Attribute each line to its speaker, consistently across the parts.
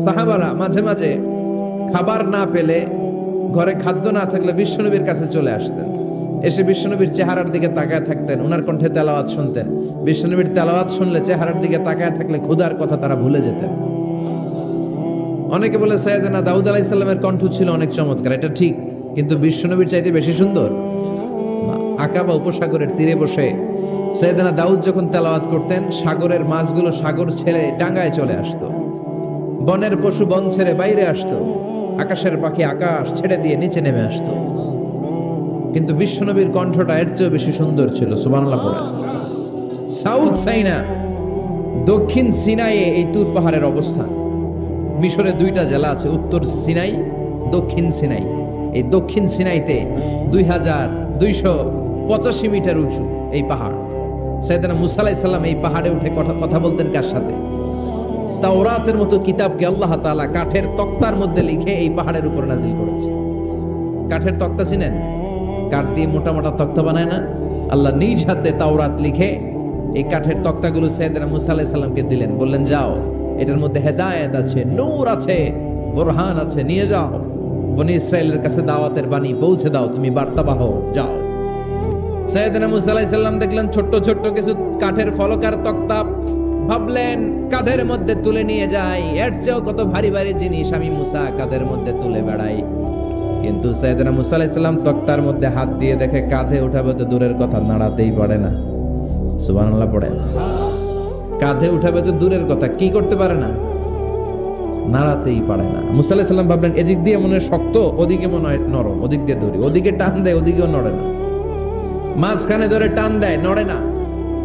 Speaker 1: সাহাবারা মাঝে মাঝে খাবার না পেলে, ঘরে খাদ্য না থাকলে বিশ্বনবীর কাছে চলে আসতেন। এসে বিশ্বনবীর চেহারার দিকে তাকায় থাকতেন, ওনার কণ্ঠে তেলাওয়াত শুনতেন। বিশ্বনবীর তেলাওয়াত শুনলে, চেহারার দিকে তাকায় থাকলে ক্ষুধার কথা তারা ভুলে যেতেন। অনেকে বলে সাইয়েদনা দাউদ আলাইহিস সালামের কণ্ঠ ছিল অনেক চমৎকার, এটা ঠিক, কিন্তু বিশ্বনবীর চাইতে বেশি সুন্দর না। আকাবা উপসাগরের তীরে বসে সাইয়েদনা দাউদ যখন তেলাওয়াত করতেন, সাগরের মাছগুলো সাগর ছেড়ে ডাঙ্গায় চলে আসতো, বনের পশু বন ছেড়ে বাইরে আসতো, আকাশের পাখি আকাশ ছেড়ে দিয়ে নিচে নেমে আসতো। কিন্তু বিশ্বনবীর কণ্ঠটা এর চেয়েও বেশি সুন্দর ছিল। সুবহানাল্লাহ পড়ে। সাউথ সাইনা, দক্ষিণ সিনাইয়ে এই তুর পাহাড়ের অবস্থান। মিশরে দুইটা জেলা আছে, উত্তর সিনাই, দক্ষিণ সিনাই। এই দক্ষিণ সিনাইতে 2285 মিটার উঁচু এই পাহাড়। সাইয়েদনা মুসা আলাইহিস সালাম এই পাহাড়ে উঠে কথা বলতেন কার সাথে? তাওরাতের মতো কিতাবকে আল্লাহ তাআলা কাঠের তক্তার মধ্যে লিখে এই পাহাড়ের উপর নাজিল করেছে। কাঠের তক্তা চিনেন? কাঠ দিয়ে মোটা মোটা তক্তা বানায় না? আল্লাহ নিজ হাতে তাওরাত লিখে এই কাঠের তক্তাগুলো সাইয়েদনা মুসা আলাইহিস সালামকে দিলেন, বললেন যাও, এটার মধ্যে হেদায়েত আছে, নূর আছে, বুরহান আছে, নিয়ে যাও, বনি ইসরাইলের কাছে দাওয়াতের বাণী পৌঁছে দাও, তুমি বার্তাবাহ, যাও। সাইয়েদনা মুসা আলাইহিস সালাম দেখলেন ছোট্ট ছোট্ট কিছু কাঠের ফলকার তক্তা, ভাবলেন কাঁধের মধ্যে তুলে নিয়ে যাই, এর চেয়েও কত ভারী ভারী জিনিস আমি মুসা কাঁধের মধ্যে তুলে বেড়াই। কিন্তু সাইয়েদনা মুসা আলাইহিস সালাম তক্তার মধ্যে হাত দিয়ে দেখে কাঁধে উঠাবে তো দূরের কথা, নাড়াতেই পারে না। সুবহানাল্লাহ পড়ে। কাঁধে উঠাবে তো দূরের কথা, কি করতে পারে না? নাড়াতেই পারে না। মুসা আলাইহিস সালাম ভাবলেন এদিক দিয়ে মনে হয় শক্ত, ওদিকে মনে হয় নরম, ওদিক দিয়ে ধরি, ওদিকে টান দেয়, ওদিকেও নড়ে না, মাঝখানে ধরে টান দেয়, নড়ে না।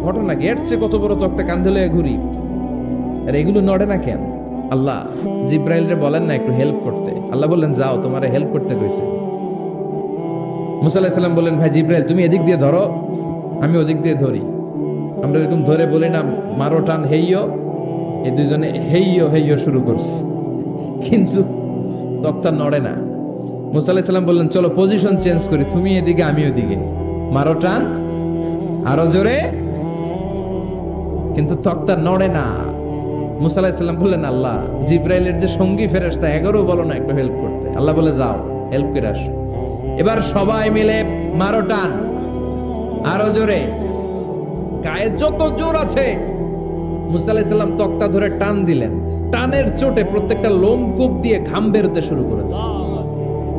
Speaker 1: ঘটনা কি? এর চেয়ে কত বড় তক্তা কাঁধে লয়ে ঘুরি, আর এগুলো নড়ে না কেন? আল্লাহ জিব্রাইলরে বলেন না একটু হেল্প করতে? আল্লাহ বললেন যাও, তোমারে হেল্প করতে কইছে। মুসা আলাইহিস সালাম বললেন ভাই জিব্রাইল, তুমি এদিক দিয়ে ধরো, আমি ওদিক দিয়ে ধরি। আমরা এরকম ধরে বলি না মারো টান হেইয়ো, এই দুইজনে হেইয়ো হেইয়ো শুরু করছে, কিন্তু তক্তা নড়ে না। মুসা আলাইহিস সালাম বললেন চলো পজিশন চেঞ্জ করি, তুমি এদিকে আমি ওদিকে, মারো টান আরো জোরে, কিন্তু তক্তা নড়ে না। মুসা আলাইহিস সালাম বললেন আল্লাহ জিব্রাইলের যে সঙ্গী ফেরেশতা 11 বলো না একটু হেল্প করতে। আল্লাহ বলে যাও, হেল্প করে আসো। এবার সবাই মিলে মারো টান আরো জোরে, গায়ে যত জোর আছে। মুসা আলাইহিস সালাম তক্তা ধরে টান দিলেন, টানের চোটে প্রত্যেকটা লোমকূপ দিয়ে ঘাম বেরোতে শুরু করেছে।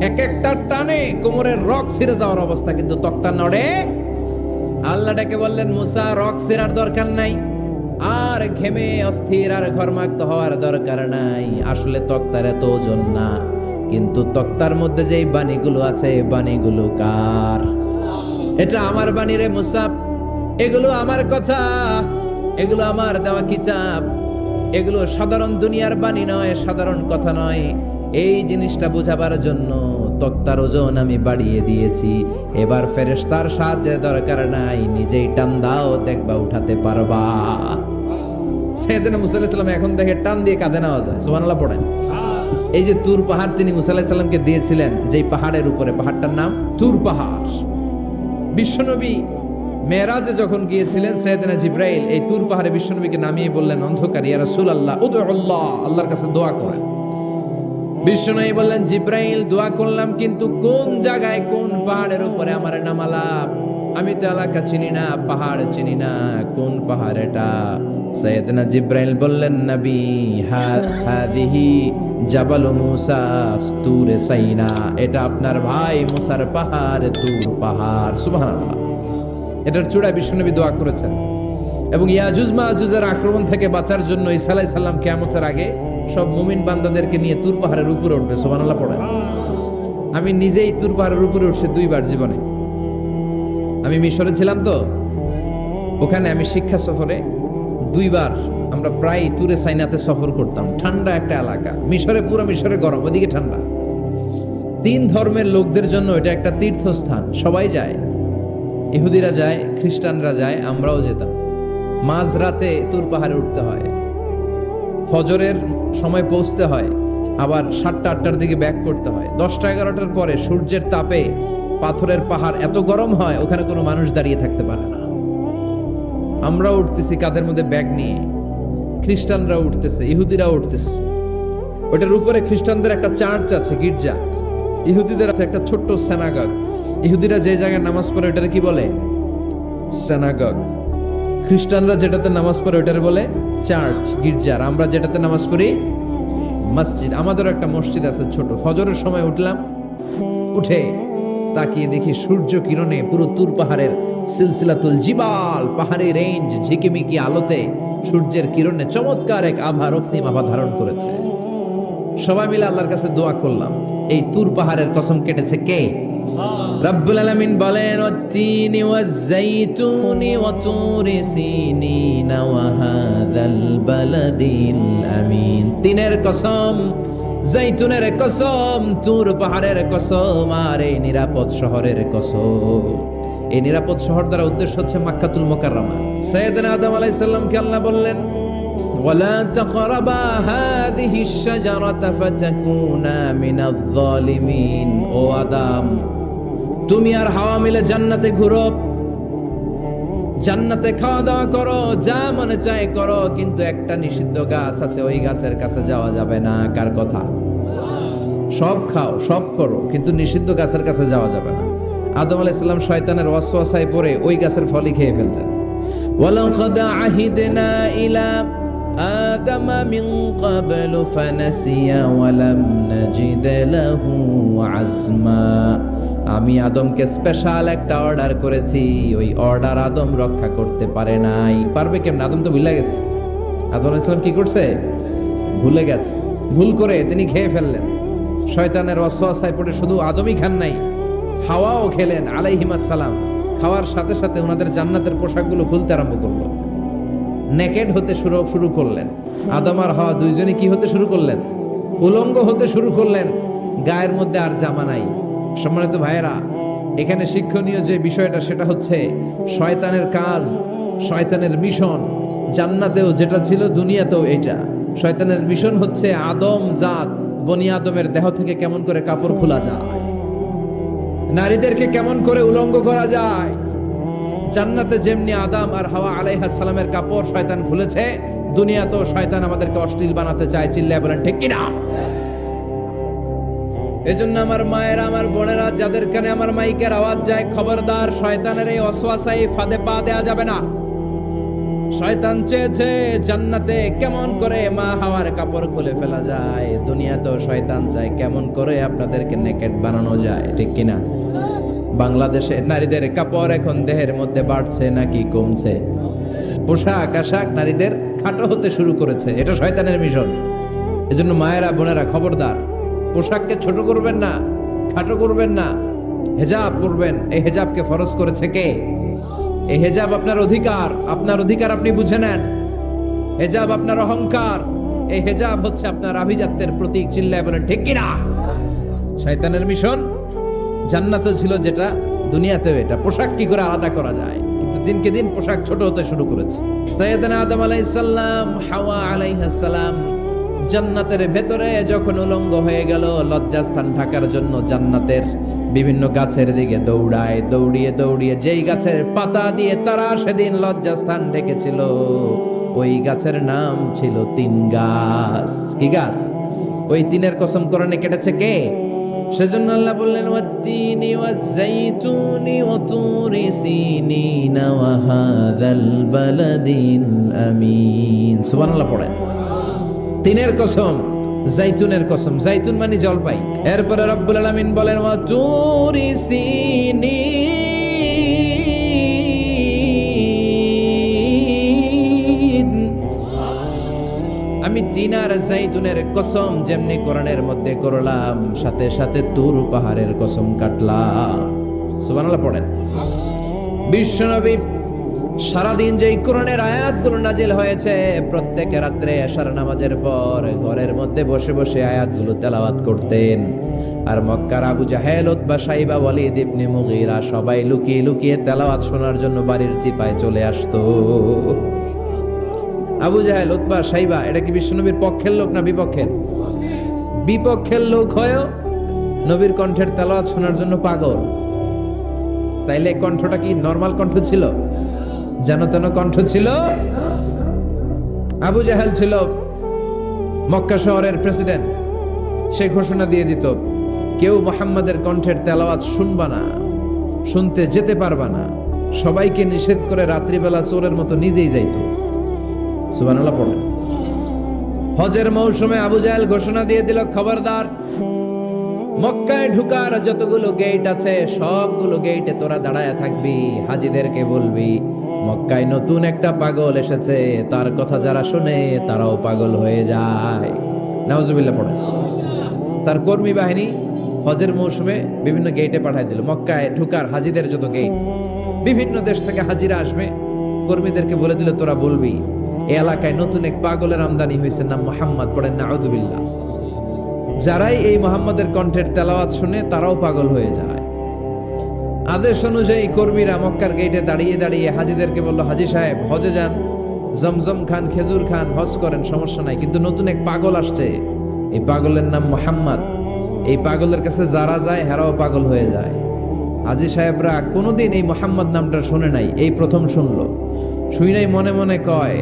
Speaker 1: এক একটা টানে কোমরের রক ছিঁড়ে যাওয়ার অবস্থা, কিন্তু তক্তা নড়ে। আল্লাহ ডেকে বললেন মুসা রক ছিঁড়ার দরকার নাই, আর ঘেমে অস্থির আর ঘর্মাক্ত হওয়ার দরকার নাই। আসলে তক্তার এত ওজন না, কিন্তু তক্তার মধ্যে যেই বাণীগুলো আছে, বাণীগুলো কার? এটা আমার বাণী রে মুসা, এগুলো আমার কথা, এগুলো আমার দেওয়া কিতাব, এগুলো সাধারণ দুনিয়ার বাণী নয়, সাধারণ কথা নয়। এই জিনিসটা বোঝাবার জন্য তক্তার ওজন আমি বাড়িয়ে দিয়েছি। এবার ফেরেশতার সাহায্যের দরকার নাই, নিজেই টান দাও, দেখবা উঠাতে পারবা। সাইয়েদনা মুসা আলাইহিস সালাম এখন দেখে টান দিয়ে কাঁধে নেওয়া যায়। সুবহানাল্লাহ পড়েন। এই যে তুর পাহাড় তিনি মুসা আলাইহিস সালামকে দিয়েছিলেন, যেই পাহাড়ের উপরে, পাহাড়টার নাম তুর পাহাড়। বিশ্বনবী মেরাজে যখন গিয়েছিলেন, সাইয়েদনা জিব্রাইল এই তুর পাহাড়ে বিশ্বনবীকে নামিয়ে বললেন অন্ধকার, ইয়া রাসূলুল্লাহ উদউল্লাহ, আল্লাহর কাছে দোয়া করেন। বিশ্বনবী বললেন জিব্রাইল দোয়া করলাম, কিন্তু কোন জায়গায় কোন পাহাড়ের উপরে আমারে নামালা? আমি তো এলাকা চিনি না, পাহাড় চিনি না, কোন পাহাড় এটা? সাইয়েদনা জিব্রাইল বললেন নবী হাদিহি জাবাল মুসা তুরে সাইনা, এটা আপনার ভাই মুসার পাহাড়, তুর পাহাড়। সুবহানাল্লাহ। এটার চূড়ায় বিশ্বনবী দোয়া করেছেন। এবং ইয়াজুজ মাজুজের আক্রমণ থেকে বাঁচার জন্য ঈসা আলাইহিস সালাম কিয়ামতের আগে সব মুমিন বান্দাদেরকে নিয়ে তুর পাহাড়ের উপরে উঠবে। সুবহানাল্লাহ পড়েন। আমি নিজেই তুর পাহাড়ের উপরে উঠছি 2 বার জীবনে। আমি মিশরে ছিলাম তো, ওখানে আমি শিক্ষা সফরে 2 বার আমরা প্রায় তুরে সাইনাতে সফর করতাম। ঠান্ডা একটা এলাকা, মিশরে পুরো মিশরে গরম, ওদিকে ঠান্ডা। 3 ধর্মের লোকদের জন্য এটা একটা তীর্থস্থান, সবাই যায়, ইহুদিরা যায়, খ্রিস্টানরা যায়, আমরাও যেতাম। মাঝরাতে তুর পাহাড়ে উঠতে হয়, ফজরের সময় পৌঁছতে হয়, আবার 7টা-8টার দিকে ব্যাক করতে হয়। 10টা-11টার পরে সূর্যের তাপে পাথরের পাহাড় এত গরম হয়, ওখানে কোনো মানুষ দাঁড়িয়ে থাকতে পারে না। আমরা উঠতেছি কাঁধের মধ্যে ব্যাগ নিয়ে, খ্রিস্টানরা উঠতেছে, ইহুদিরা উঠতেছে। ওটার উপরে খ্রিস্টানদের একটা চার্চ আছে, গির্জা। ইহুদিদের আছে একটা ছোট্ট সিনাগগ। ইহুদিরা যে জায়গায় নামাজ পড়ে ওটারে কি বলে? সিনাগগ। খ্রিস্টানরা যেটাতে নামাজ পড়ে ওটারে বলে চার্চ, গির্জা। আর আমরা যেটাতে নামাজ পড়ি মসজিদ। আমাদেরও একটা মসজিদ আছে ছোট। ফজরের সময় উঠলাম, উঠে তাকিয়ে দেখি সূর্য কিরণে পুরো তুর পাহাড়ের সিলসিলাতুল জিবাল, পাহাড়ি রেঞ্জ ঝিকিমিকি আলোতে সূর্যের কিরণে চমৎকার এক আভা, রক্তিম আভা ধারণ করেছে। সবাই মিলে আল্লাহর কাছে দোয়া করলাম, এই তুর পাহাড়ের কসম কেটেছে কে? রব্বুল আলামিন বলেন, ওয়াত-তিনি ওয়াজ-যাইতুনি ওয়া তুরি সিনিনা ওয়া হাযাল বালাদিল আমিন। তিনের কসম, জাইতুনের কসম, তুর পাহাড়ের কসম, আর এই নিরাপদ শহরের কসম। এই নিরাপদ শহর দ্বারা উদ্দেশ্য হচ্ছে মক্কাতুল মুকাররমা। সাইয়েদনা আদম আলাইহিস সালামকে আল্লাহ বললেন, ওয়ালা তাকরাবা হাযিহিশ শাজারাতা ফাতাকুনা মিনাজ যালিমিন। ও আদম, তুমি আর হাওয়া মিলে জান্নাতে ঘুরো, জান্নাতে খাওয়া দাওয়া করো, যা মনে চায় করো, কিন্তু একটা নিষিদ্ধ গাছ আছে, ওই গাছের কাছে যাওয়া যাবে না। কার কথা? সব খাও, সব করো, কিন্তু নিষিদ্ধ গাছের কাছে যাওয়া যাবে না। আদম আলাইহিস সালাম শয়তানের ওয়াসওয়াসায় পড়ে ওই গাছের ফলই খেয়ে ফেললেন। ওয়ালাকাদ আহিদনা ইলা আদম মিন ক্বাবলু ফানাসিয়া ওয়া লাম নাজিদ লাহু আজমা। আমি আদমকে স্পেশাল একটা অর্ডার করেছি, ওই অর্ডার আদম রক্ষা করতে পারে নাই। পারবে কেমন? আদম তো ভুলে গেছে। আদম আলাইহিস সালাম কি করছে? ভুলে গেছে। ভুল করে তিনি খেয়ে ফেললেন। শয়তানের ওয়াসওয়াসায় পড়ে শুধু আদমই খান নাই, হাওয়াও খেলেন আলাইহিমাস সালাম। খাওয়ার সাথে সাথে ওনাদের জান্নাতের পোশাকগুলো খুলতে আরম্ভ করলো, নেকেড হতে শুরু করলেন। আদম আর হাওয়া দুইজনই কি হতে শুরু করলেন? উলঙ্গ হতে শুরু করলেন। গায়ের মধ্যে আর জামা নাই। সম্মানিত ভাইয়েরা, এখানে শিক্ষণীয় যে বিষয়টা সেটা হচ্ছে শয়তানের কাজ, শয়তানের মিশন জান্নাতেও যেটা ছিল দুনিয়াতেও এটা। শয়তানের মিশন হচ্ছে আদম জাত, বনি আদমের দেহ থেকে কেমন করে কাপড় খোলা যায়, নারীদেরকে কেমন করে উলঙ্গ করা যায়। জান্নাতে যেমনি আদম আর হাওয়া আলাইহিস সালামের কাপড় শয়তান খুলেছে, দুনিয়াতেও শয়তান আমাদেরকে অশ্লীল বানাতে চায়। চিল্লায় বলেন ঠিক কিনা? এজন্য আমার মায়েরা, আমার বোনেরা, যাদের কানে আমার মাইকের আওয়াজ যায়, খবরদার, শয়তানের এই ওয়াসওয়াসায় ফাঁদে পা দেয়া যাবে না। শয়তান চেয়েছে জান্নাতে কেমন করে মা হাওয়ার কাপড় খুলে ফেলা যায়, দুনিয়াতেও শয়তান চায় কেমন করে আপনাদেরকে নেকেড বানানো যায়। ঠিক কিনা? বাংলাদেশে নারীদের কাপড় এখন দেহের মধ্যে বাড়ছে নাকি কমছে? পোশাক আশাক নারীদের খাটো হতে শুরু করেছে। এটা শয়তানের মিশন। এজন্য মায়েরা, বোনেরা, খবরদার, পোশাককে ছোট করবেন না, খাটো করবেন না, হেজাব পরবেন। এই হেজাবকে ফরজ করেছে কে? এই হেজাব আপনার অধিকার, আপনার অধিকার আপনি বুঝে নেন। হেজাব আপনার অহংকার, এই হেজাব হচ্ছে আপনার আভিজাত্যের প্রতীক। চিল্লায় বলেন ঠিক কিনা? শয়তানের মিশন জান্নাতে ছিল যেটা, দুনিয়াতেও এটা। পোশাক কি করে আলাদা করা যায়, কিন্তু দিনকে দিন পোশাক ছোট হতে শুরু করেছে। সাইয়েদনা আদম আলাইহিস সালাম, হাওয়া আলাইহিস সালাম জান্নাতের ভেতরে যখন উলঙ্গ হয়ে গেল, লজ্জাস্থান ঢাকার জন্য জান্নাতের বিভিন্ন গাছের দিকে দৌড়ায়। দৌড়িয়ে দৌড়িয়ে যেই গাছের পাতা দিয়ে তারা সেদিন লজ্জাস্থান ঢেকেছিল, ওই গাছের নাম ছিল তিন গাছ। কি গাছ? ওই তিনের কসম কোরআনে কেটেছে কে? সেজন্য আল্লাহ বললেন, ওয়াত-তিনি ওয়াজ-যাইতুনি ওয়া তুরি সিনিনা ওয়া হাযাল বালাদিল আমিন। সুবহানাল্লাহ পড়েন। তিনের কসম, জাইতুনের কসম। জাইতুন মানে জলপাই। এরপরে রব্বুল আলামিন বলেন, ওয়া তুরি সিনিন। আমি তিন আর জাইতুনের কসম যেমনি কোরআনের মধ্যে করলাম, সাথে সাথে তুর পাহাড়ের কসম কাটলাম। সুবহানাল্লাহ পড়েন। বিশ্বনবী সারাদিন যেই কোরআনের আয়াতগুলো নাজিল হয়েছে, প্রত্যেক রাত্রে এশার নামাজের পর ঘরের মধ্যে বসে বসে আয়াতগুলো তেলাওয়াত করতেন। আর মক্কার আবু জাহেল, উতবা, শাইবা, ওয়ালিদ ইবনে মুগীরা সবাই লুকিয়ে লুকিয়ে তেলাওয়াত শোনার জন্য বাড়ির চিপায় চলে আসতো। আবু জাহেল, উতবা, শাইবা এটা কি বিশ্বনবীর পক্ষের লোক না বিপক্ষের? বিপক্ষের লোক হয়েও নবীর কণ্ঠের তেলাওয়াত শোনার জন্য পাগল। তাইলে কণ্ঠটা কি নরমাল কণ্ঠ ছিল? যেন তেন কণ্ঠ ছিল? আবু জাহেল ছিল মক্কা শহরের প্রেসিডেন্ট সে ঘোষণা দিয়ে দিত, কেউ মুহাম্মাদের কণ্ঠের তেলাওয়াত শুনবা না, শুনতে যেতে পারবা না। সবাইকে নিষেধ করে রাত্রিবেলা চোরের মতো নিজেই যাইতো। সুবহানাল্লাহ পড়েন। হজের মৌসুমে আবু জাহেল ঘোষণা দিয়ে দিল, খবরদার, মক্কায় ঢুকার যতগুলো গেট আছে সবগুলো গেটে তোরা দাঁড়ায় থাকবি, হাজীদেরকে বলবি মক্কায় নতুন একটা পাগল এসেছে, তার কথা যারা শুনে তারাও পাগল হয়ে যায়। নাউজুবিল্লাহ পড়েন। তার কর্মী বাহিনী হজের মৌসুমে বিভিন্ন গেটে পাঠায় দিল। মক্কায় ঢুকার হাজীদের যত গেট, বিভিন্ন দেশ থেকে হাজীরা আসবে, কর্মীদেরকে বলে দিল তোরা বলবি এই এলাকায় নতুন এক পাগলের আমদানি হয়েছে, নাম মুহাম্মদ। পড়েন নাউযুবিল্লাহ। যারাই এই মুহাম্মাদের কণ্ঠের তেলাওয়াত শুনে তারাও পাগল হয়ে যায়। আদেশ অনুযায়ী কর্মীরা মক্কার গেটে দাঁড়িয়ে দাঁড়িয়ে হাজীদেরকে বলল, হাজী সাহেব হজে যান, জমজম খান, খেজুর খান, হজ করেন, সমস্যা নাই, কিন্তু নতুন এক পাগল আসছে, এই পাগলের নাম মুহাম্মদ। এই পাগলের কাছে যারা যায় হেরাও পাগল হয়ে যায়। হাজী সাহেবরা কোনোদিন এই মুহাম্মদ নামটা শুনে নাই, এই প্রথম শুনলো। শুই নাই মনে মনে কয়,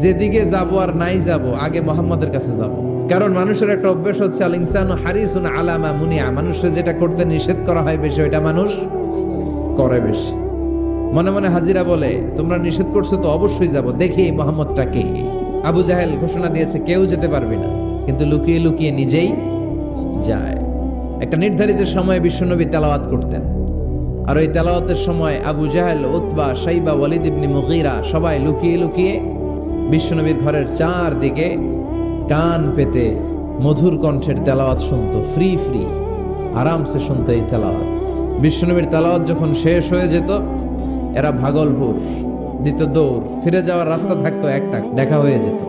Speaker 1: যেদিকে যাব আর নাই যাব, আগে মুহাম্মাদের কাছে যাব। কারণ মানুষের একটা অভ্যাস হচ্ছে, আল ইনসানু হারিসুন আলা মা মুনিআ, মানুষের যেটা করতে নিষেধ করা হয় বেশি ওইটা মানুষ করে বেশি। মনে মনে হাজিরা বলে, তোমরা নিষেধ করছো তো অবশ্যই যাব, দেখি এই মুহাম্মদটা কে। আবু জাহেল ঘোষণা দিয়েছে কেউ যেতে পারবে না, কিন্তু লুকিয়ে লুকিয়ে নিজেই যায়। একটা নির্ধারিত সময়ে বিশ্বনবী তেলাওয়াত করতেন, আর ওই তেলাওয়াতের সময় আবু জাহেল, উতবা, শাইবা, ওয়ালিদ ইবনে মুগীরা সবাই লুকিয়ে লুকিয়ে বিশ্বনবীর ঘরের চারদিকে কান পেতে মধুর কণ্ঠের তেলাওয়াত শুনতো। ফ্রি ফ্রি আরামসে শুনতো এই তেলাওয়াত। বিশ্বনবীর তেলাওয়াত যখন শেষ হয়ে যেত, এরা ভাগলপুর দিত দৌড়, ফিরে যাওয়ার রাস্তা থাকতো একটা, দেখা হয়ে যেত।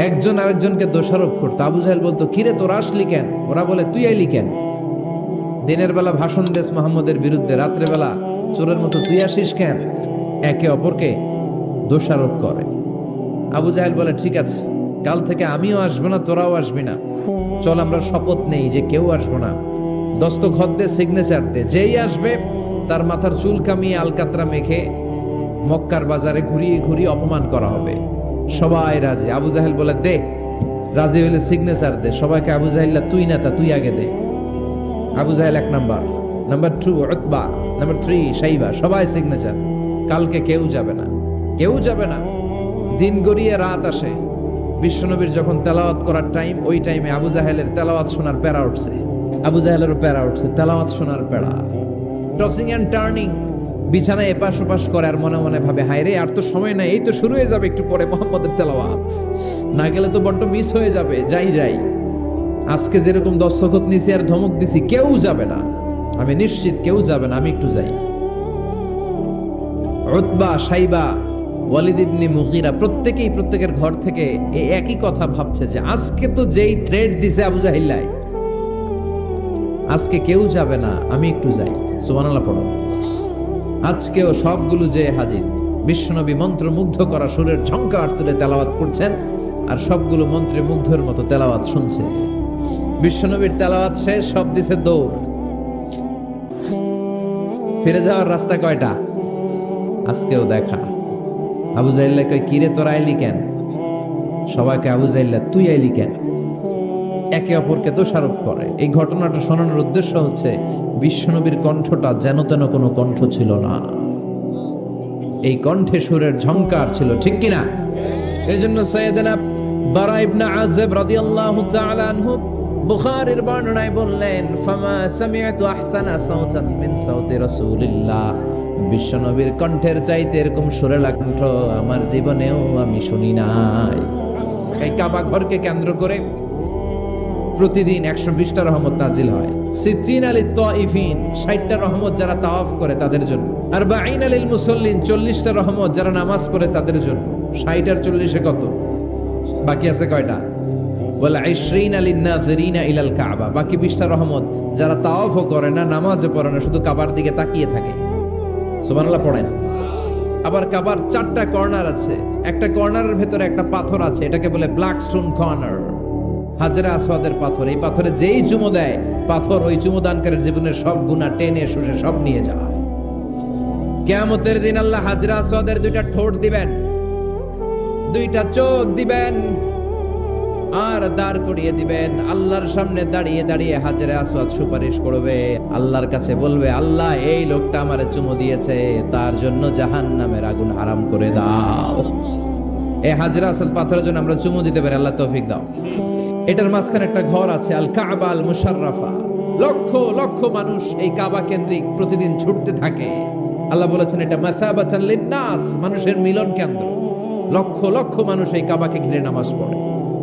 Speaker 1: একজন আরেকজনকে দোষারোপ করতো। আবু জাহেল বলতো, কিরে তোরা আসলি কেন? ওরা বলে, তুই আইলি কেন? দিনের বেলা ভাষণ দেস মুহাম্মদের বিরুদ্ধে, রাত্রে বেলা চোরের মতো তুই আসিস কেন? একে অপরকে দোষারোপ করে। আবু জাহেল বলে, ঠিক আছে, কাল থেকে আমিও আসবো না, তোরাও আসবি না, চল আমরা শপথ নেই যে কেউ আসবো না, দস্তখত দে, সিগনেচার দে, যেই আসবে তার মাথার চুল কামিয়ে আলকাতরা মেখে মক্কার বাজারে ঘুরিয়ে ঘুরিয়ে অপমান করা হবে। সবাই রাজি। আবু জাহেল বলে, দে, রাজি হইলে সিগনেচার দে। সবাইকে আবু জাহেল, তুই না তা তুই আগে দে। আবু জাহেল 1 নাম্বার, নাম্বার 2 উতবা, নাম্বার 3 শাইবা, সবাই সিগনেচার। কালকে কেউ যাবে না, কেউ যাবে না। দিন গড়িয়ে রাত আসে, বিশ্বনবীর যখন তেলাওয়াত করার টাইম, ওই টাইমে আবু জাহেলের তেলাওয়াত শোনার প্যারা উঠছে। আবু জাহেলেরও প্যারা উঠছে, তেলাওয়াত শোনার প্যারা। টসিং এন্ড টার্নিং, বিছানায় এপাশ ওপাশ করে, আর মনে মনে ভাবে, হায় রে, আর তো সময় নাই, এই তো শুরু হয়ে যাবে একটু পরে মুহাম্মাদের তেলাওয়াত, না গেলে তো বড্ড মিস হয়ে যাবে। যাই যাই, আজকে যেরকম দস্তখত নিছি আর ধমক দিছি, কেউ যাবে না, আমি নিশ্চিত কেউ যাবে না, আমি একটু যাই। উতবা, শাইবা, ওয়ালিদ ইবনে মুগীরা প্রত্যেকেই প্রত্যেকের ঘর থেকে এই একই কথা ভাবছে যে আজকে তো যেই থ্রেড দিছে আবু জাহিল্লাই, আজকে কেউ যাবে না, আমি একটু যাই। সুবহানাল্লাহ পড়ো। আজকেও সবগুলো যে হাজির। বিশ্বনবী মন্ত্রমুগ্ধ করা সুরের ঝংকার তুলে তেলাওয়াত করছেন, আর সবগুলো মন্ত্রে মুগ্ধের মতো তেলাওয়াত শুনছে। বিশ্বনবীর তেলাওয়াত শেষ, সব দিছে দৌড়। ফিরে যাওয়ার রাস্তা কয়টা? আজকেও দেখা। আবু জাহিল্লা কয়, কিরে তোরা আইলি কেন? সবাইকে আবু জাহিল্লা, তুই আইলি কেন? একে অপরকে দোষারোপ করে। এই ঘটনাটা শোনানোর উদ্দেশ্য হচ্ছে, বিশ্বনবীর কণ্ঠটা যেন তেন কোনো কণ্ঠ ছিল না, এই কণ্ঠে সুরের ঝংকার ছিল, ঠিক কিনা? এই জন্য সাইয়েদনা বারা ইবনে আযিব রাদিয়াল্লাহু তাআলা আনহু বুখারীর বর্ণনায় বললেন, ফামা সামি'তু আহসানা সাওতান মিন সাওতি রাসূলিল্লাহ, বিশ্বনবীর কণ্ঠের চাইতে এরকম সুরেলা কণ্ঠ আমার জীবনেও আমি শুনি নাই। এই কাবা ঘরকে কেন্দ্র করে প্রতিদিন 120টা রহমত নাজিল হয়। সিত্রিন আলিত তাইফিন, 60টা রহমত যারা তাওয়াফ করে তাদের জন্য। আর বাঈন আলিল মুসাল্লিন, 40টা রহমত যারা নামাজ পড়ে তাদের জন্য। 60 আর 40 কত? বাকি আছে কয়টা? ওয়াল 20 আলিন নাযিরিনা ইলাল কাবা, বাকি 20টা রহমত যারা তাওয়াফও করে না, নামাজও পড়ে না, শুধু কাবার দিকে তাকিয়ে থাকে। সুবহানাল্লাহ পড়েন। আবার কাবার 4টা কর্নার আছে, একটা কর্নারের ভেতরে একটা পাথর আছে, এটাকে বলে ব্ল্যাক স্টোন কর্নার, হাজরে আসওয়াদের পাথর। এই পাথরে যেই চুমো দেয়, পাথর ওই চুমোদানকারীর জীবনের সব গুনাহ টেনে শুষে সব নিয়ে যায়। কিয়ামতের দিন আল্লাহ হাজরে আসওয়াদের 2টা ঠোঁট দিবেন, 2টা চোখ দিবেন, আর দাঁড় করিয়ে দিবেন। আল্লাহর সামনে দাঁড়িয়ে দাঁড়িয়ে হাজরে আসওয়াদ সুপারিশ করবে, আল্লাহর কাছে বলবে, আল্লাহ এই লোকটা আমারে চুমু দিয়েছে, তার জন্য জাহান্নামের আগুন হারাম করে দাও। এই হাজরে আসওয়াদ পাথরের জন্য আমরা চুমু দিতে পারি, আল্লাহ তৌফিক দাও। এটার মাঝখানে একটা ঘর আছে, আল কাবা আল মুশাররাফা। লক্ষ লক্ষ মানুষ এই কাবা কেন্দ্রিক প্রতিদিন ছুটতে থাকে। আল্লাহ বলেছেন এটা মাসাবাতান লিন্নাস, মানুষের মিলন কেন্দ্র। লক্ষ লক্ষ মানুষ এই কাবাকে ঘিরে নামাজ পড়ে।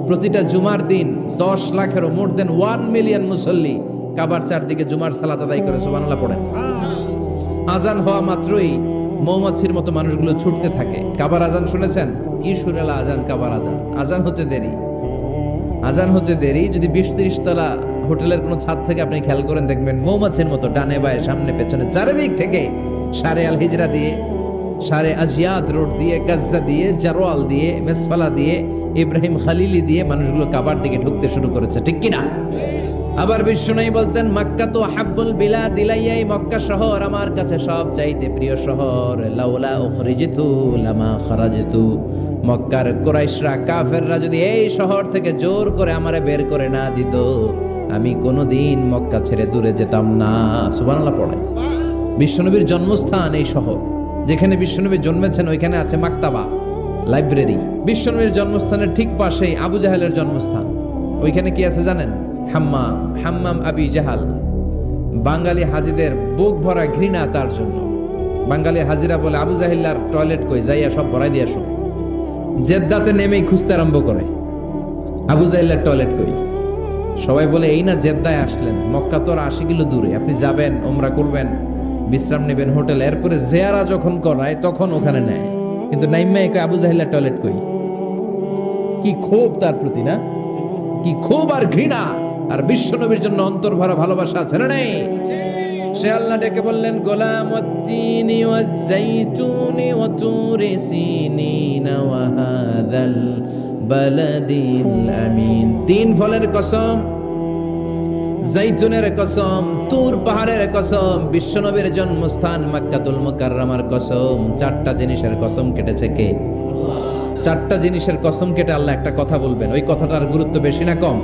Speaker 1: প্রতিটা জুমার দিন 10 লাখেরও মোর দেন 1 মিলিয়ন মুসল্লি কাবার চারদিকে জুমার সালাত আদায় করে সুবহানাল্লাহ পড়েন। আজান হওয়া মাত্রই মৌমাছির মতো মানুষগুলো ছুটতে থাকে। কাবার আজান শুনেছেন? কি সুরেলা আজান কাবার আজান। আজান হতে দেরি যদি 20-30 তলা হোটেলের কোনো ছাদ থেকে আপনি খেয়াল করেন, দেখবেন মৌমাছির মতো ডানে বায়ে সামনে পেছনে চারিদিক থেকে শারে আল হিজরা দিয়ে, শারে আজিয়াদ রোড দিয়ে, গাজ্জা দিয়ে, জারওয়াল দিয়ে, মেসফালা দিয়ে, ইব্রাহিম খালিলি দিয়ে মানুষগুলো কাবার দিকে ঢুকতে শুরু করেছে, ঠিক কিনা? আবার বিশ্বনবী বলতেন, মক্কা তো হাব্বুল বিলাদ ইলাইয়া, মক্কা শহর আমার কাছে সব চাইতে প্রিয় শহর। লাউলা উখরিজতু লামা খারাজতু, মক্কার কুরাইশরা কাফেররা যদি এই শহর থেকে জোর করে আমারে বের করে না দিত, আমি কোনোদিন মক্কা ছেড়ে দূরে যেতাম না। সুবহানাল্লাহ পড়ে। বিশ্বনবীর জন্মস্থান এই শহর, যেখানে বিশ্বনবী জন্মেছেন ওইখানে আছে মাকতাবা, লাইব্রেরি। বিশ্বনবীর জন্মস্থানের ঠিক পাশেই আবু জাহেলের জন্মস্থান। ওইখানে কি আছে জানেন? হাম্মাম আবি জাহাল। বাঙালি হাজিদের বুক ভরা ঘৃণা তার জন্য। বাঙালি হাজিরা বলে, আবু জাহিল্লার টয়লেট কই, যাইয়া সব ভরাই দিয়ে আসো। জেদ্দাতে নেমেই খুঁজতে আরম্ভ করে, আবু জাহিল্লার টয়লেট কই। সবাই বলে, এই না জেদ্দায় আসলেন, মক্কা তো আর 80 কিলো দূরে, আপনি যাবেন, ওমরা করবেন, বিশ্রাম নেবেন হোটেলে, এরপরে জিয়ারা যখন করায় তখন ওখানে নেয়। কিন্তু নাইম্মা কই আবু জাহিল্লার টয়লেট কই। কি ক্ষোভ তার প্রতি, না? কি ক্ষোভ আর ঘৃণা। আর বিশ্বনবীর জন্য অন্তর ভরা ভালোবাসা আছে না নেই? সে আল্লাহ ডেকে বললেন, গোলামুদ্দিনি ওয়াজ-জাইতুনি ওয়া তুরি সিনিনা ওয়া হাযাল বালাদিল আমিন। 3 ফলের কসম, জাইতুনের কসম, তুর পাহাড়ের কসম, বিশ্বনবীর জন্মস্থান মক্কাতুল মুকাররমার কসম। 4টা জিনিসের কসম কেটেছে কে? আল্লাহ। 4টা জিনিসের কসম কেটে আল্লাহ একটা কথা বলবেন, ওই কথাটার গুরুত্ব বেশি না কম?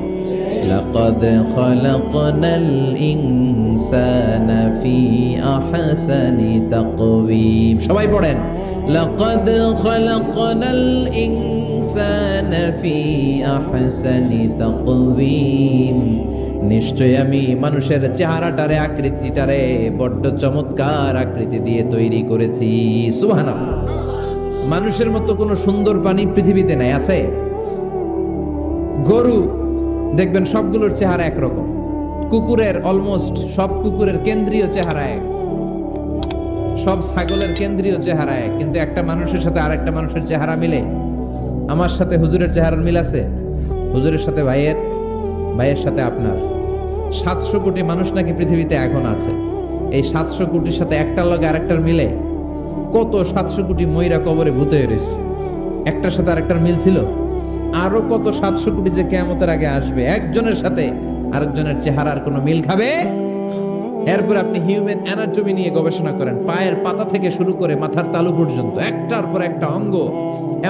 Speaker 1: লাকাদ খালাকনাল ইনসানা ফি আহসানি তাকওয়িম। সবাই পড়েন, লাকাদ খালাকনাল ইনসানা ফি আহসানি তাকওয়িম। নিশ্চয় আমি মানুষের চেহারাটারে, আকৃতিটারে বড্ড চমৎকার আকৃতি দিয়ে তৈরি করেছি। সুবহানাল্লাহ। মানুষের মতো কোনো সুন্দর প্রাণী পৃথিবীতে নাই, আছে? গরু দেখবেন সবগুলোর চেহারা একরকম। কুকুরের অলমোস্ট সব কুকুরের কেন্দ্রীয় চেহারা এক, সব ছাগলের কেন্দ্রীয় চেহারা এক, কিন্তু একটা মানুষের সাথে আরেকটা মানুষের চেহারা মিলে। আমার সাথে হুজুরের চেহারার মিল আছে, হুজুরের সাথে ভাইয়ের, ভাইয়ের সাথে আপনার। 700 কোটি মানুষ নাকি পৃথিবীতে এখন আছে। এই 700 কোটির সাথে একটার লগে আরেকটার মিলে কত 700 কোটি ময়রা কবরে ভূত হয়ে রয়েছে, একটার সাথে আরেকটার মিল ছিল। আরো কত 700 কোটি যে কিয়ামতের আগে আসবে, একজনের সাথে আরেকজনের চেহারার কোনো মিল খাবে। এরপর আপনি হিউম্যান অ্যানাটমি নিয়ে গবেষণা করেন, পায়ের পাতা থেকে শুরু করে মাথার তালু পর্যন্ত একটার পর একটা অঙ্গ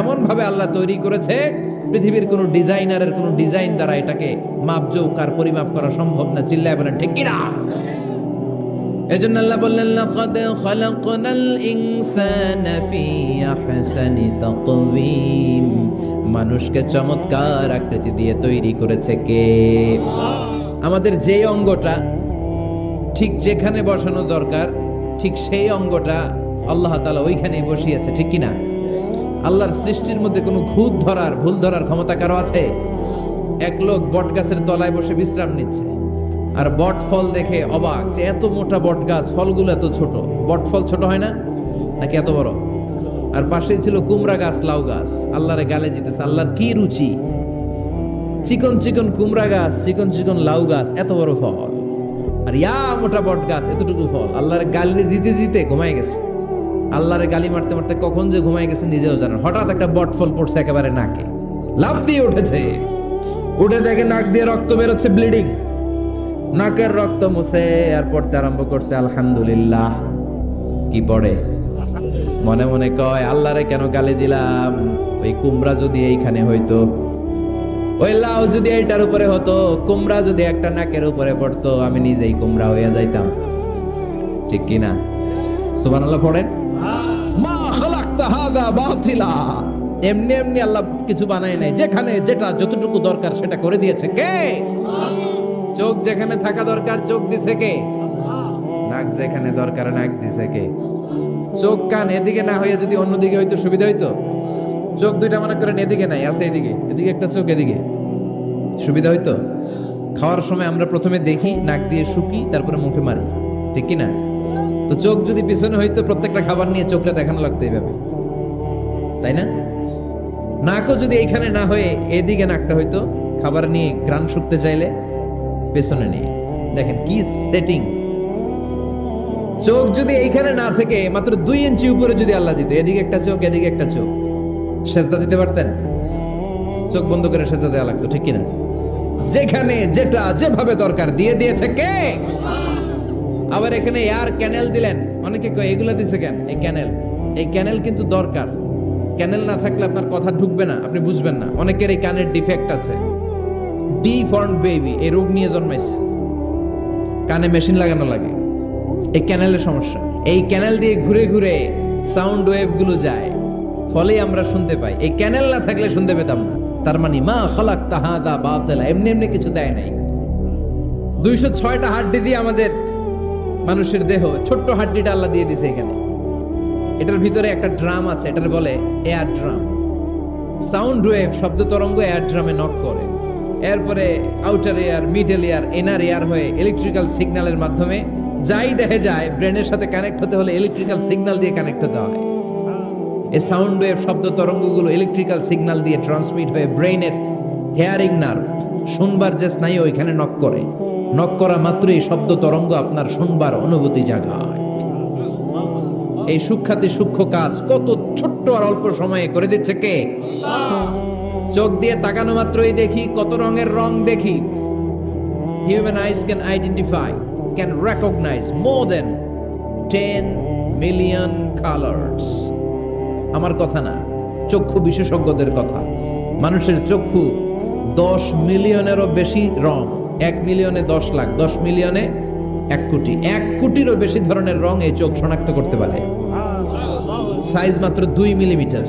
Speaker 1: এমন ভাবে আল্লাহ তৈরি করেছে, পৃথিবীর কোনো ডিজাইনারের কোনো ডিজাইন দ্বারা এটাকে মাপজোক আর পরিমাপ করা সম্ভব না। চিল্লায় বলেন ঠিক কিনা? এজন্য আল্লাহ বললেন, লাকাদ খালাকনাল ইনসানা ফি আহসানি তাকওয়িম। মানুষকে চমৎকার আকৃতি দিয়ে তৈরি করেছে কে? আমাদের যে অঙ্গটা ঠিক যেখানে বসানো দরকার, ঠিক সেই অঙ্গটা আল্লাহ তাআলা ওইখানে বসিয়েছে, ঠিক কিনা? আল্লাহর সৃষ্টির মধ্যে কোনো খুঁত ধরার, ভুল ধরার ক্ষমতা কারো আছে? এক লোক বট গাছের তলায় বসে বিশ্রাম নিচ্ছে, আর বট ফল দেখে অবাক যে এত মোটা বট গাছ, ফলগুলো এত ছোট। বট ফল ছোট হয় না নাকি এত বড়? আর পাশেই ছিল কুমড়া গাছ, লাউ গাছ। আল্লাহরে গালে দিতেছে, আল্লাহর কি রুচি! চিকন চিকন কুমড়া গাছ, চিকন চিকন লাউ গাছ, এত বড় ফল, আর ইয়া মোটা বট গাছ, এতটুকু ফল। আল্লাহরে গালি দিতে দিতে ঘুমায় গেছে। আল্লাহরে গালি মারতে মারতে কখন যে ঘুমায় গেছে নিজেও জানেন। হঠাৎ একটা বট ফল পড়ছে একেবারে নাকে, লাফ দিয়ে উঠেছে। উঠে দেখে নাক দিয়ে রক্ত বেরোচ্ছে, ব্লিডিং। নাকের রক্ত মুছে আর পড়তে আরম্ভ করছে আলহামদুলিল্লাহ। কি পড়ে? মনে মনে কয়, আল্লাহরে কেন গালি দিলাম? ওই কুমড়া যদি এইখানে হইতো, ওই লাউ যদি এইটার উপরে হতো, কুমড়া যদি একটা নাকের উপরে পড়তো, আমি নিজেই কুমড়া হয়ে যাইতাম। ঠিক কি না? সুবহানাল্লাহ পড়েন। মা খালাকতা হাযা বাতিলা, এমনি এমনি আল্লাহ কিছু বানায় নাই, যেখানে যেটা যতটুকু দরকার সেটা করে দিয়েছে কে? চোখ যেখানে থাকা দরকার চোখ দিছে কে? নাক যেখানে দরকার নাক দিছে কে? চোখ কান এদিকে না হয়ে যদি অন্যদিকে হইতো সুবিধা হইতো। চোখ দুইটা মনে করেন এদিকে নাই, আছে এদিকে, এদিকে একটা চোখ এদিকে, সুবিধা হইতো? খাওয়ার সময় আমরা প্রথমে দেখি, নাক দিয়ে শুকি, তারপরে মুখে মারি, ঠিক কি না? তো চোখ যদি পিছনে হইতো, প্রত্যেকটা খাবার নিয়ে চোখটা দেখানো লাগতো এইভাবে, তাই না? নাকও যদি এইখানে না হয়ে এদিকে নাকটা হইতো, খাবার নিয়ে ঘ্রাণ শুকতে চাইলে পেছনে নিয়ে, দেখেন কি সেটিং। চোখ যদি এইখানে না থেকে মাত্র 2 ইঞ্চি উপরে যদি আল্লাহ দিত, এদিকে একটা চোখ এদিকে একটা চোখ, সেজদা দিতে পারতেন? চোখ বন্ধ করে সেজদা দেওয়া লাগতো, ঠিক কিনা? যেখানে যেটা যেভাবে দরকার দিয়ে দিয়েছে কে? আবার এখানে এয়ার ক্যানেল দিলেন, অনেকে কয় এগুলা দিছে কেন? এই ক্যানেল কিন্তু দরকার। ক্যানেল না থাকলে আপনার কথা ঢুকবে না, আপনি বুঝবেন না। অনেকের এই কানের ডিফেক্ট আছে, ডিফর্মড বেবি, এই রোগ নিয়ে জন্মাইছে, কানে মেশিন লাগানো লাগে, এই ক্যানেলের সমস্যা। এই ক্যানেল দিয়ে ঘুরে ঘুরে সাউন্ড ওয়েভ গুলো যায়, ফলে আমরা শুনতে পাই। এই ক্যানেল না থাকলে শুনতে পেতাম না। তার মানে মা খালাকতা হাযা বাতিলা, এমনি এমনি কিছু দেয় নাই। 206টা হাড্ডি দিয়ে আমাদের মানুষের দেহ, ছোট্ট হাড্ডিটা আল্লাহ দিয়ে দিছে এখানে। এটার ভিতরে একটা ড্রাম আছে, এটার বলে এয়ার ড্রাম। সাউন্ড ওয়েভ, শব্দ তরঙ্গ এয়ার ড্রামে নক করে, এরপরে outer air, middle air, inner air হয়ে ইলেকট্রিক্যাল সিগন্যালের মাধ্যমে যাই দেখে যায়, ব্রেনের সাথে কানেক্ট হতে হলে ইলেকট্রিক্যাল সিগন্যাল দিয়ে কানেক্ট হতে হয়। এই সাউন্ড ওয়েভ, শব্দ তরঙ্গগুলো ইলেকট্রিক্যাল সিগন্যাল দিয়ে ট্রান্সমিট হয়ে ব্রেইনের হেয়ারিং নার্ভ, শুনবার যে স্নায়ু, ওইখানে নক করে। নক করা মাত্রই শব্দ তরঙ্গ আপনার শুনবার অনুভূতি জাগায়। এই সূক্ষ্মাতি সূক্ষ্ম কাজ কত ছোট্ট আর অল্প সময়ে করে দিচ্ছে কে? চোখ দিয়ে তাকানো মাত্রই দেখি কত রঙের রং দেখি। Human eyes can identify, can recognize more than 10 million colors. আমার কথা না, চক্ষু বিশেষজ্ঞদের কথা। মানুষের চক্ষু 10 মিলিয়নেরও বেশি রং, 1 মিলিয়নে 10 লাখ, 10 মিলিয়নে 1 কোটি, 1 কোটিরও বেশি ধরনের রং এই চোখ শনাক্ত করতে পারে। সাইজ মাত্র 2 মিলিমিটার,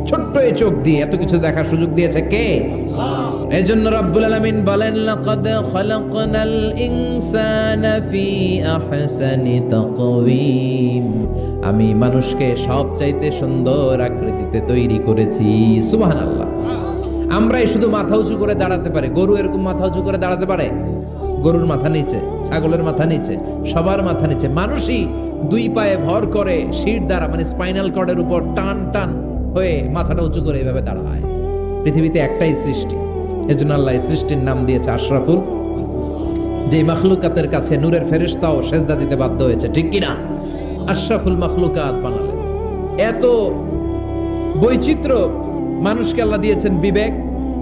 Speaker 1: ছোট্ট এই চোখ দিয়ে এত কিছু দেখার সুযোগ দিয়েছে কে? এজন্য রব্বুল আলামিন বলেন, লাকাদ খালাকনাল ইনসানা ফি আহসানি তাকওয়িম, আমি মানুষকে সবচাইতে সুন্দর আকৃতিতে তৈরি করেছি। সুবহানাল্লাহ। আমরাই শুধু মাথা উঁচু করে দাঁড়াতে পারি, গরু এরকম মাথা উঁচু করে দাঁড়াতে পারে? গরুর মাথা নিচে, ছাগলের মাথা নিচে, সবার মাথা নিচে। মানুষই 2 পায়ে ভর করে শির দ্বারা, মানে স্পাইনাল কর্ডের উপর টান টান হয়ে মাথাটা উঁচু করে এইভাবে দাঁড়ায়। পৃথিবীতে একটাই সৃষ্টি, এজন্য আল্লাহ এই সৃষ্টির নাম দিয়েছে আশরাফুল। যে মাখলুকাতের কাছে নূরের ফেরেশতাও সেজদা দিতে বাধ্য হয়েছে, ঠিক কিনা? আশরাফুল মাখলুকাত বানালেন। এত বৈচিত্র্য মানুষকে আল্লাহ দিয়েছেন, বিবেক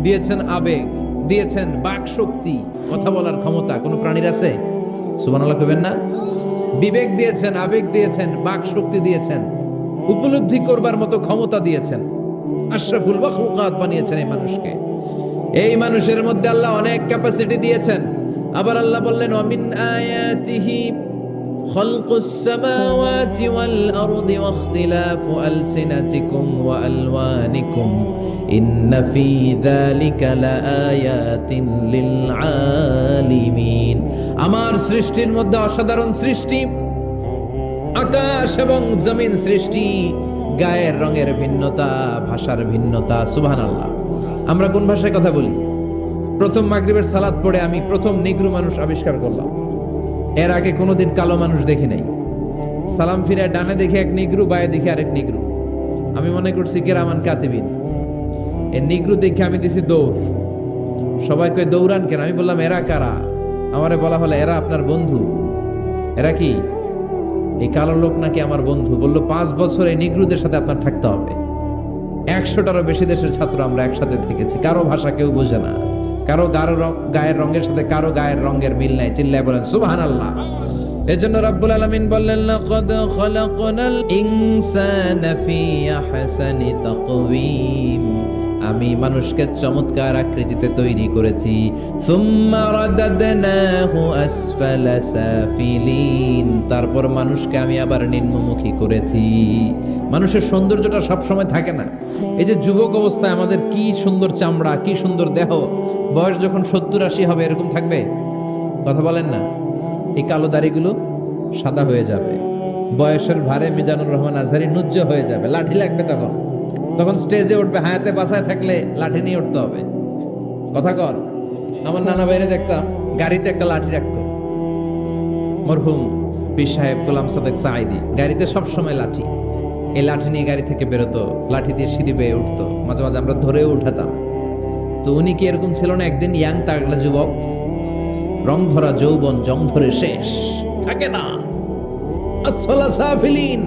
Speaker 1: দিয়েছেন, আবেগ দিয়েছেন, বাক শক্তি, কথা বলার ক্ষমতা। কোন প্রাণীর আছে? সুবহানাল্লাহ কইবেন না? বিবেক দিয়েছেন, আবেগ দিয়েছেন, বাক শক্তি দিয়েছেন, উপলব্ধি করবার মতো ক্ষমতা দিয়েছেন। আশরাফুল মাখলুকাত বানিয়েছেন এই মানুষকে। এই মানুষের মধ্যে আল্লাহ অনেক ক্যাপাসিটি দিয়েছেন। আবার আল্লাহ বললেন, ওয়ামিন আয়াতিহি খালকুস সামাওয়াতি ওয়াল আরদি ওয়াখতিলাফু আলসিনাতিকুম ওয়া আলওয়ানিকুম ইন্না ফি যালিকা লাআয়াতিন লিল আলিমিন। আমার সৃষ্টির মধ্যে অসাধারণ সৃষ্টি, আকাশ এবং জমিন সৃষ্টি, গায়ের রঙের ভিন্নতা, ভাষার ভিন্নতা। সুবহানাল্লাহ। আমরা কোন ভাষায় কথা বলি? প্রথম মাগরিবের সালাত পড়ে আমি প্রথম নিগ্রো মানুষ আবিষ্কার করলাম। এর আগে কোনোদিন কালো মানুষ দেখি নাই। সালাম ফিরে ডানে দেখি এক নিগ্রো, বায়ে দেখি আরেক নিগ্রো। আমি মনে করছি কিরামান কাতিবিন। এই নিগ্রো দেখে আমি দিছি দৌড়। সবাই কয় দৌড়ান কেন? আমি বললাম এরা কারা? আমারে বলা হলো এরা আপনার বন্ধু। এরা কি? এই কালো লোক নাকি আমার বন্ধু। বললো 5 বছর এই নিগ্রোদের সাথে আপনার থাকতে হবে। 100টারও বেশি দেশের ছাত্র আমরা একসাথে থেকেছি। কারো ভাষা কেউ বোঝে না, কারো গায়ের রঙের সাথে কারো গায়ের রঙের মিল নাই। চিল্লায় বলেন সুবহানাল্লাহ। এজন্য রব্বুল আলামিন বললেন, লাকাদ খালাকনাল ইনসানা ফি আহসানি তাকওয়িম, আমি মানুষকে চমৎকার আকৃতিতে তৈরি করেছি। সুম্মা রাদাদনাহু আসফালা সাফিলিন, তারপর মানুষকে আমি আবার নিম্নমুখী করেছি। মানুষের সৌন্দর্যটা সব সময় থাকে না। এই যে যুবক অবস্থায় আমাদের কি সুন্দর চামড়া, কি সুন্দর দেহ, বয়স যখন 70-80 হবে এরকম থাকবে? কথা বলেন না। এই কালো দাড়িগুলো সাদা হয়ে যাবে, বয়সের ভারে মিজানুর রহমান আজহারি নুজ্জ হয়ে যাবে, লাঠি লাগবে তখন। তখন স্টেজে উঠবে, হায়াতে বাসায় থাকলে লাঠি নিয়ে উঠতে হবে। কথা কন। আমার নানা বাইরে দেখতাম গাড়িতে একটা লাঠি রাখতো, মরহুম পীর সাহেব গোলাম সাদেক সাঈদী, গাড়িতে সব সময় লাঠি। এই লাঠি নিয়ে গাড়ি থেকে বেরোতো, লাঠি দিয়ে সিঁড়ি বেয়ে উঠতো, মাঝে মাঝে আমরা ধরেও উঠাতাম। তো উনি কি এরকম ছিল না? একদিন ইয়াং তাগড়া যুবক, রং ধরা যৌবন, জং ধরে শেষ, থাকে না। আসফালা সাফিলিন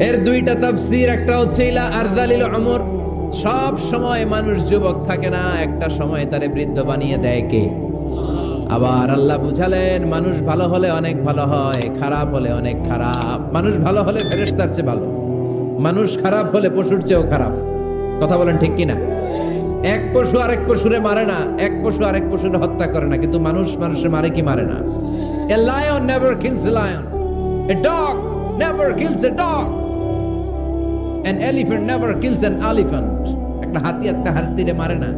Speaker 1: এর দুইটা তাফসীর, একটা হচ্ছে ইলা আরযালিল উমর, সব সময় মানুষ যুবক থাকে না, একটা সময় তারে বৃদ্ধ বানিয়ে দেয় কে? আবার আল্লাহ বুঝালেন মানুষ ভালো হলে অনেক ভালো হয়, খারাপ হলে অনেক খারাপ। মানুষ ভালো হলে ফেরেশতার চেয়ে ভালো, মানুষ খারাপ হলে পশুর চেয়েও খারাপ। কথা বলেন ঠিক কিনা? এক পশু আরেক পশুরে মারে না, এক পশু আরেক পশুরে হত্যা করে না, কিন্তু মানুষ মানুষের মারে কি মারে না? A lion never kills a lion, a dog never kills a dog, an elephant never kills an elephant. একটা হাতি একটা হাতিরে মারে না,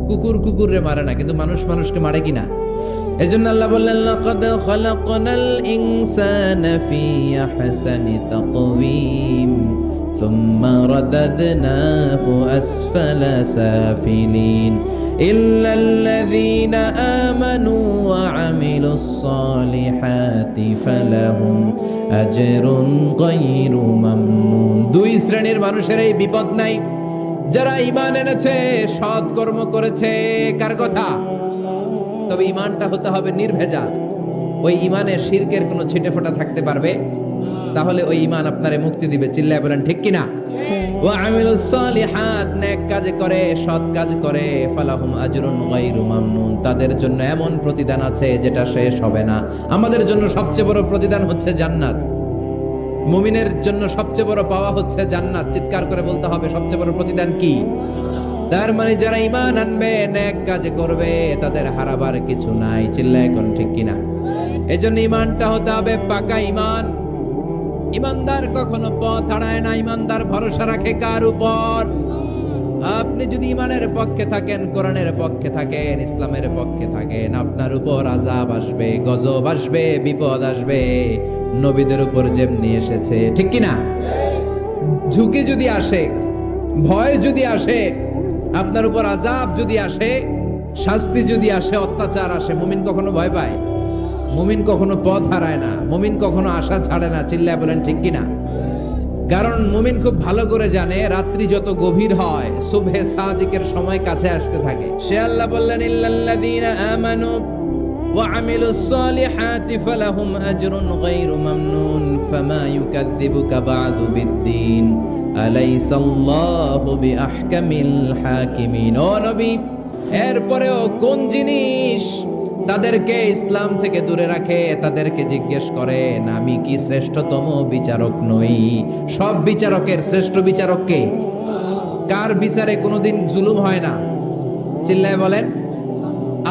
Speaker 1: কুকুর কুকুরে মারে না, কিন্তু মানুষ মানুষকে মারে কিনা? এজন্য আল্লাহ বললেন লাকাদ খালাকনাল ইনসানা ফি আহসানি তাকওয়িম সুম্মা রাদাদনাহু আসফালা সাফিলিন ইল্লাল্লাযীনা আমানু ওয়া আমিলুস সালিহাতি ফালাহুম আজরুন গায়রু মামনুন। দুই শ্রেণীর মানুষের এই বিপদ নাই, যারা ঈমান এনেছে, সৎ কর্ম করেছে। কার কথা? তবে ঈমানটা হতে হবে নির্ভেজাল। ওই ঈমানে শিরকের কোনো ছিটেফোঁটা থাকতে পারবে? তাহলে ওই ঈমান আপনারে মুক্তি দিবে। চিল্লায় বলেন ঠিক কিনা? ওয়া আমিলুস সালিহাত, নেক কাজ করে, সৎ কাজ করে, ফালাহুম আজরুন গায়রু মামনুন, তাদের জন্য এমন প্রতিদান আছে যেটা শেষ হবে না। আমাদের জন্য সবচেয়ে বড় প্রতিদান হচ্ছে জান্নাত। মুমিনের জন্য সবচেয়ে বড় পাওয়া হচ্ছে জান্নাত। চিৎকার করে বলতে হবে সবচেয়ে বড় প্রতিদান কি? তার মানে যারা ঈমান আনবে, নেক কাজ করবে, তাদের হারাবার কিছু নাই। চিল্লায় কোন ঠিক কিনা? এজন্য ঈমানটা হতে হবে পাকা ঈমান। ঈমানদার কখনো পথ হারায় না। ঈমানদার ভরসা রাখে কার উপর? আপনি যদি ঈমানের পক্ষে থাকেন, কোরআনের পক্ষে থাকেন, ইসলামের পক্ষে থাকেন, আপনার উপর আযাব আসবে, গজব আসবে, বিপদ আসবে, নবীদের উপর যেমনি এসেছে। ঠিক কিনা? ঝুঁকি যদি আসে, ভয় যদি আসে, আপনার উপর আযাব যদি আসে, শাস্তি যদি আসে, অত্যাচার আসে, মুমিন কখনো ভয় পায়? মুমিন কখনো পথ হারায় না, মুমিন কখনো আশা ছাড়ে না। চিল্লায় বলেন ঠিক কিনা? কারণ মুমিন খুব ভালো করে জানে রাত্রি যত গভীর হয়, সুবহে সাদিকের সময় কাছে আসতে থাকে। সে আল্লাহ বললেন ইল্লাল্লাযীনা আমানু ওয়া আমিলুস সালিহাতি ফালাহুম আজরুন গায়রু মামনুন ফামা ইউকাযযিবুকা বা'দু বিদ্দীন আলাইসাল্লাহু বিআহকামিল হাকিমিন। ও নবী, এরপরেও কোন জিনিস তাদেরকে ইসলাম থেকে দূরে রাখে? তাদেরকে জিজ্ঞেস করেন আমি কি শ্রেষ্ঠতম বিচারক নই? সব বিচারকের শ্রেষ্ঠ বিচারক কে? কার বিচারে কোনোদিন জুলুম হয় না? চিল্লায় বলেন।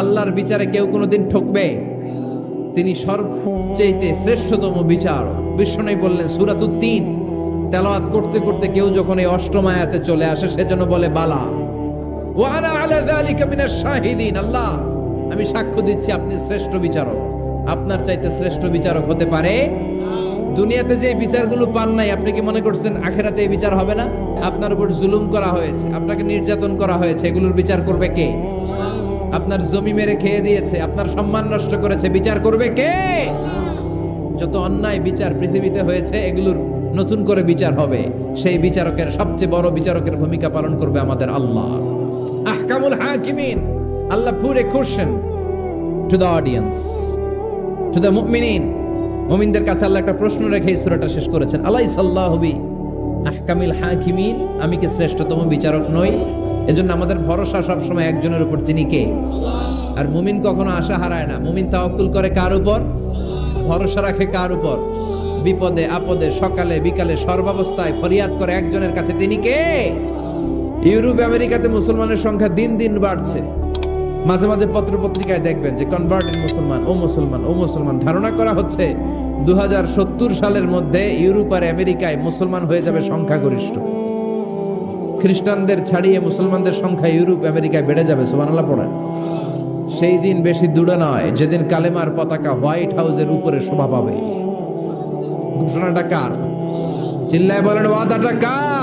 Speaker 1: আল্লাহর বিচারে কেউ কোনোদিন ঠকবে? তিনি সবচেয়ে শ্রেষ্ঠতম বিচারক। বিশ্বনবী বললেন সূরাতুত তিন তেলাওয়াত করতে করতে কেউ যখন এই অষ্টম আয়াতে চলে আসে, সেজন্য বলে বালা ওয়া আনা আলা যালিকা মিনাশ শাহিদিন। আল্লাহ, আমি সাক্ষ্য দিচ্ছি আপনি শ্রেষ্ঠ বিচারক। আপনার চাইতে শ্রেষ্ঠ বিচারক হতে পারে? দুনিয়াতে যে বিচারগুলো পান নাই, আপনি কি মনে করছেন আখিরাতে এই বিচার হবে না? আপনার উপর জুলুম করা হয়েছে, আপনাকে নির্যাতন করা হয়েছে, এগুলোর বিচার করবে কে? আপনার জমি মেরে খেয়ে দিয়েছে, আপনার সম্মান নষ্ট করেছে, বিচার করবে কে? যত অন্যায় বিচার পৃথিবীতে হয়েছে, এগুলোর নতুন করে বিচার হবে। সেই বিচারকের, সবচেয়ে বড় বিচারকের ভূমিকা পালন করবে আমাদের আল্লাহ। আহকামুল হাকিমিন। Allah put a question to the audience, to the মুমিনিন। মুমিনদের কাছে আল্লাহ একটা প্রশ্ন রেখে এই সূরাটা শেষ করেছেন। আলাইসাল্লাহু বি আহকামিল হাকিমিন, আমি কি শ্রেষ্ঠতম বিচারক নই? এজন্য আমাদের ভরসা সব সময় একজনের উপর, তিনি কে? আর মুমিন কখনো আশা হারায় না। মুমিন তাওয়াক্কুল করে কার উপর? ভরসা রাখে কার উপর? বিপদে আপদে, সকালে বিকালে, সর্বাবস্থায় ফরিয়াদ করে একজনের কাছে, তিনি কে? ইউরোপ আমেরিকাতে মুসলমানের সংখ্যা দিন দিন বাড়ছে। মাঝে মাঝে পত্র পত্রিকায় দেখবেন যে কনভার্টেড মুসলমান, ও মুসলমান, ও মুসলমান। ধারণা করা হচ্ছে 2070 সালের মধ্যে ইউরোপ আর আমেরিকায় মুসলমান হয়ে যাবে সংখ্যাগরিষ্ঠ। খ্রিস্টানদের ছাড়িয়ে মুসলমানদের সংখ্যা ইউরোপ আমেরিকায় বেড়ে যাবে। সুবহানাল্লাহ পড়েন। সেই দিন বেশি দূরে নয় যেদিন কালেমার পতাকা হোয়াইট হাউসের উপরে শোভা পাবে। ঘোষণাটা কার? চিল্লায় বলেন, ওয়াদাটা কার?